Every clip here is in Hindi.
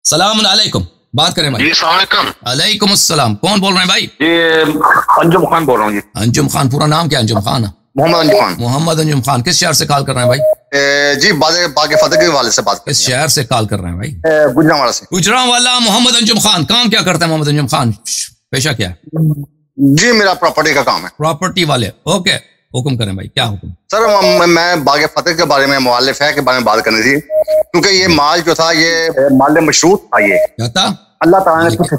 सलाम अलैकुम। बात करें भाई। जी सलाम। अलैकुम अस्सलाम। कौन बोल रहे हैं भाई? जी अंजुम खान बोल रहा हूँ जी। अंजुम खान, पूरा नाम क्या है? अंजुम खान? मोहम्मद अंजुम खान। मोहम्मद अंजुम खान। किस शहर से कॉल कर रहे हैं भाई? जी बागे फतेह के वाले से बात कर किस शहर से कॉल कर रहे हैं भाई? गुजरांवाला से। गुजरांवाला। मोहम्मद अंजुम खान काम क्या करते हैं? मोहम्मद अंजुम खान पेशा क्या है? जी मेरा प्रॉपर्टी का काम है। प्रॉपर्टी वाले, ओके। हुक्म करें भाई, क्या हुक्म? सर मैं बागे फतेह के बारे में, मुआलिफ है के बारे में बात करनी थी, क्योंकि ये माल जो था ये माल मशरूत था। ये क्या था? अल्लाह ताला ने कुछ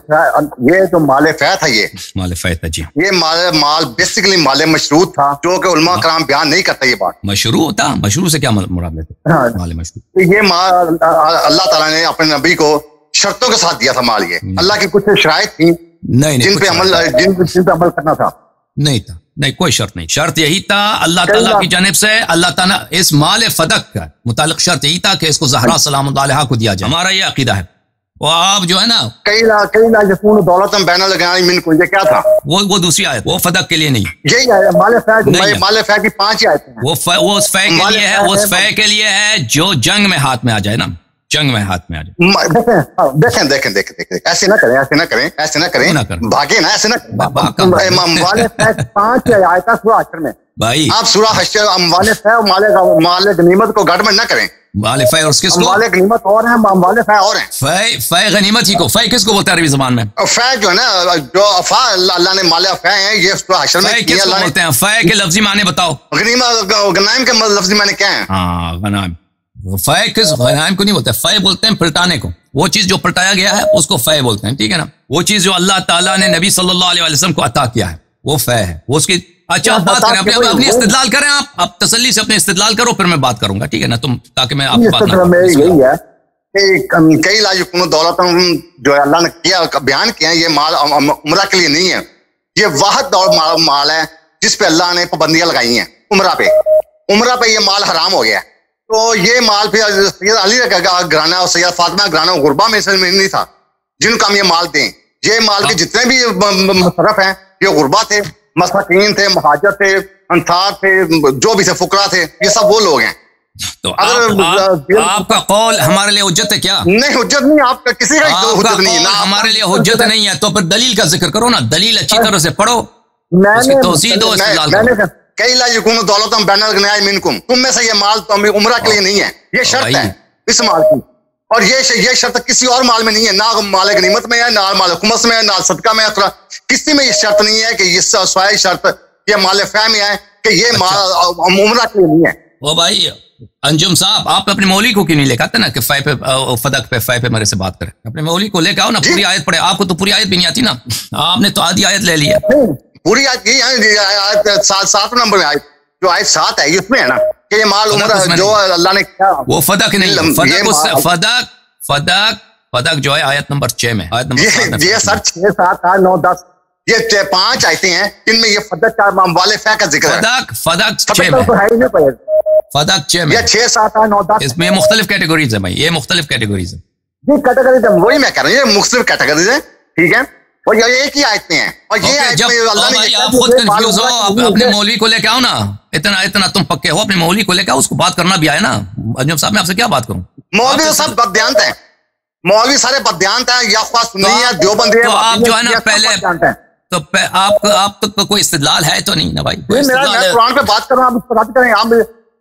ये जो माल फै था, ये माल फै था जी। ये माल बेसिकली माल मशरूत था, जो कि उलमा कराम बयान नहीं करता ये बात। मशरू था? मशरू से क्या मुराद लेते? माल मशरू। ये माल अल्लाह ताला ने अपने नबी को शर्तों के साथ दिया था माल। ये अल्लाह की कुछ शराइत थी नहीं, जिन पे अमल करना था। नहीं था, नहीं कोई शर्त नहीं। शर्त यही था अल्लाह ताला की जानिब से, अल्लाह ताला इस माल फदक का मुतालिक शर्त यही था कि इसको ज़हरा सलाम अलैहा को दिया जाए। हमारा ये अकीदा है। वो आप जो है ना कई दौलत में बैनर लगाना मिन को, ये क्या था? वो दूसरी आयत, वो फदक के लिए नहीं। यही है माल फै की 5 ही आयतें हैं। वो उस फै के लिए है, वो उस फै के लिए है जो जंग में हाथ में आ जाए ना, जंग में हाथ में आ जाए। देखें ऐसे ना करें, ऐसे ना करें, भागे ना, ऐसे ना। 5 आयत सूरह हश्र में भाई। आप सूरह हश्र अम्वाल फै और माल गनीमत को गड़बड़ ना करें। माल फै और किसको? माल गनीमत और है, माल फै और है। फै गनीमत ही को, फै किसको बोलते हैं अरबी ज़बान में? फै जो है ना, जो अफा अल्लाह ने माल फै है, ये सूरह हश्र में किसको बोलते हैं? फै के लफ्जी माने बताओ। गनाइम के लफ्जी माने क्या है? हाँ गनाइम। फै किस गनाइम को नहीं बोलते, फै बोलते हैं पलटाने को। वो चीज जो पलटाया गया है उसको फै बोलते हैं, ठीक है ना। वो चीज जो अल्लाह ताला ने नबी सल्लल्लाहु अलैहि वसल्लम को अता किया है वो फै है, वो उसकी। अच्छा आप बात करें, अपनी इस्तेदलाल करें, आप तसल्ली से अपने इस्तेदलाल करो, फिर मैं बात करूंगा, ठीक है ना, तुम ताकि मैं आपकी बात ना। यही है कि कई लाजुकुन दौलत जो अल्लाह ने किया बयान किया है, ये माल उम्रा के लिए नहीं है। ये वाहद दौर माल है जिस पे अल्लाह ने पाबंदियां लगाई हैं। उम्रा पे ये माल हराम हो गया। तो ये माल फिर सैयद अली घराना और सैयद फातिमा घराना गुरबा में नहीं था जिनको हम ये माल दें। ये माल के जितने भी मुशर्रफ हैं ये गुरबा थे, मसाकीन थे, महाजर थे, अंसार थे, जो भी थे, फुकरा थे, ये सब वो लोग हैं। तो आपका कौल हमारे लिए हुज्जत है क्या? नहीं हुज्जत नहीं, आपका किसी का हुज्जत नहीं है ना, हमारे लिए हुज्जत नहीं है। तो फिर दलील का जिक्र करो ना, दलील अच्छी तरह से पढ़ो, तौसीह दो, इस्तेदलाल करो। कई लाजुकुन दौलत बैनर गनाय मिनकुम, तुम में से ये माल तो उम्रा के लिए नहीं है, ये शर्त है इस माल की। और ये शर्त किसी और माल में नहीं है, ना माल गनीमत में है, ना माल खुमस में है, ना सदका में है, किसी में ये शर्त नहीं है कि ये स्वाई शर्त ये माल फै में है कि ये माल उम्रा के लिए नहीं है। ओ भाई अंजुम साहब, आप अपने मौली को क्यों नहीं लेकर आते ना कि फै पे फदक पे फै पे मेरे से बात करें? अपने मौली को लेकर आओ ना, पूरी आयत पढ़े। आपको तो पूरी आयत भी नहीं आती ना, आपने तो आधी आयत ले लिया। पूरी आयत यही 7 नंबर में आयत, जो आयत 7 है इसमें है ना कि ये माल उम्रा जो अल्लाह ने किया वो फदक नहीं, फदक जो है आयत नंबर 6 में, आयत नंबर ये सर 6, 7, 8, 9, 10 ये 5 आयतें हैं इनमें ये फदक का वाले फै का जिक्र है। फदक 6 में, फदक 6 में, ये 6, 7, 8, 9, 10 इसमें मुख्तलिफ कैटेगरीज है भाई, ये मुख्तलिफ कैटेगरीज है। जी कैटेगरीज है, वही मैं कह रहा हूँ, ये मुख्तलिफ कैटेगरीज है, ठीक है। और ये एक ही आयत में है, और ये अल्लाह ने आप खुद कंफ्यूज हो, अपने मौलवी को लेके आओ ना। इतना तुम पक्के हो, अपने मौलवी को लेके आओ, उसको बात करना भी आए ना। अंजुम साहब मैं आपसे क्या बात करूं? मौलवी तो सब बदयांत है, मौलवी सारे बदयांत है, या ख्वास नहीं है, देवबंदी है। तो आप जो है ना पहले तो आप तो कोई इस्तेदलाल है तो नहीं ना भाई? मैं कुरान पे बात कर रहा हूँ, आप बात करें। आप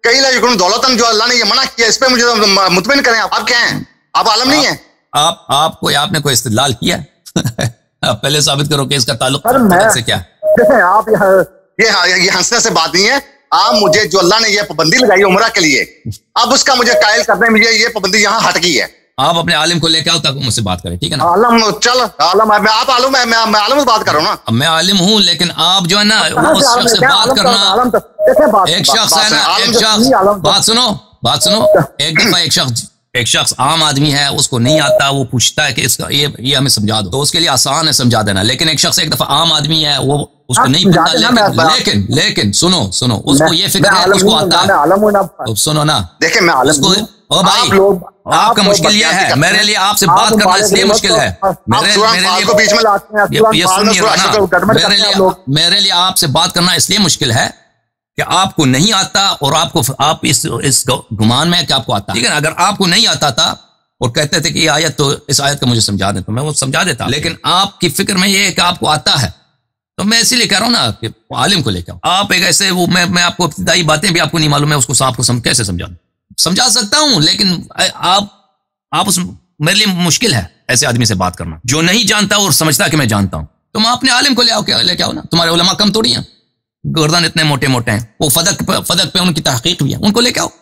कई लाजुकुन दौलतन जो अल्लाह ने ये मना किया, इस पे मुझे मुतमिन करें। आप क्या हैं? आप आलम नहीं है? आपने कोई इस्तेदलाल किया? आप पहले साबित करो कि इसका ताल्लुक से क्या? आप ये हंसने से बात नहीं है। आप मुझे जो अल्लाह ने ये पाबंदी लगाई है उम्रा के लिए, अब उसका मुझे कायल करने में ये पाबंदी यहाँ हट गई है। आप अपने आलिम को लेकर आओ ताकि मुझसे बात करें, ठीक है ना? आलम चल आलम, आप आलम है, मैं आलम से बात कर रहा हूँ ना। मैं आलिम हूँ, लेकिन आप जो है ना उस शख्स से बात करना, एक शख्स है ना, एक शख्स बात सुनो, एक दफा एक शख्स आम आदमी है, उसको नहीं आता, वो पूछता है कि इसका ये हमें समझा दो, तो उसके लिए आसान है समझा देना। लेकिन एक शख्स एक दफा आम आदमी है, वो उसको नहीं पता, लेकिन सुनो उसको ये फिक्र है, उसको आता है। सुनो ना, देखिए मैं आलम हूं। ओ भाई आपका मुश्किल ये है, मेरे लिए आपसे बात करना इसलिए मुश्किल है, मेरे लिए आपसे बात करना इसलिए मुश्किल है कि आपको नहीं आता, और आप इस गुमान में है कि आपको आता, ठीक है ना। अगर आपको नहीं आता था और कहते थे कि ये आयत तो, इस आयत को मुझे समझा दे, तो मैं वो समझा देता। लेकिन आपकी फिक्र में ये है कि आपको आता है, तो मैं इसीलिए कह रहा हूं ना कि आलिम को लेकर आप एक ऐसे वो मैं आपको इब्तिदाई बातें भी आपको नहीं मालूम है, उसको आपको कैसे समझा सकता हूं, लेकिन आप उस मेरे लिए मुश्किल है ऐसे आदमी से बात करना जो नहीं जानता और समझता कि मैं जानता हूं। तुम अपने आलिम को लेके आओ ना, तुम्हारे उलमा कम थोड़ी हैं, गर्दन इतने मोटे मोटे हैं, वो फदक पे उनकी तहकीक भी है, उनको लेके आओ।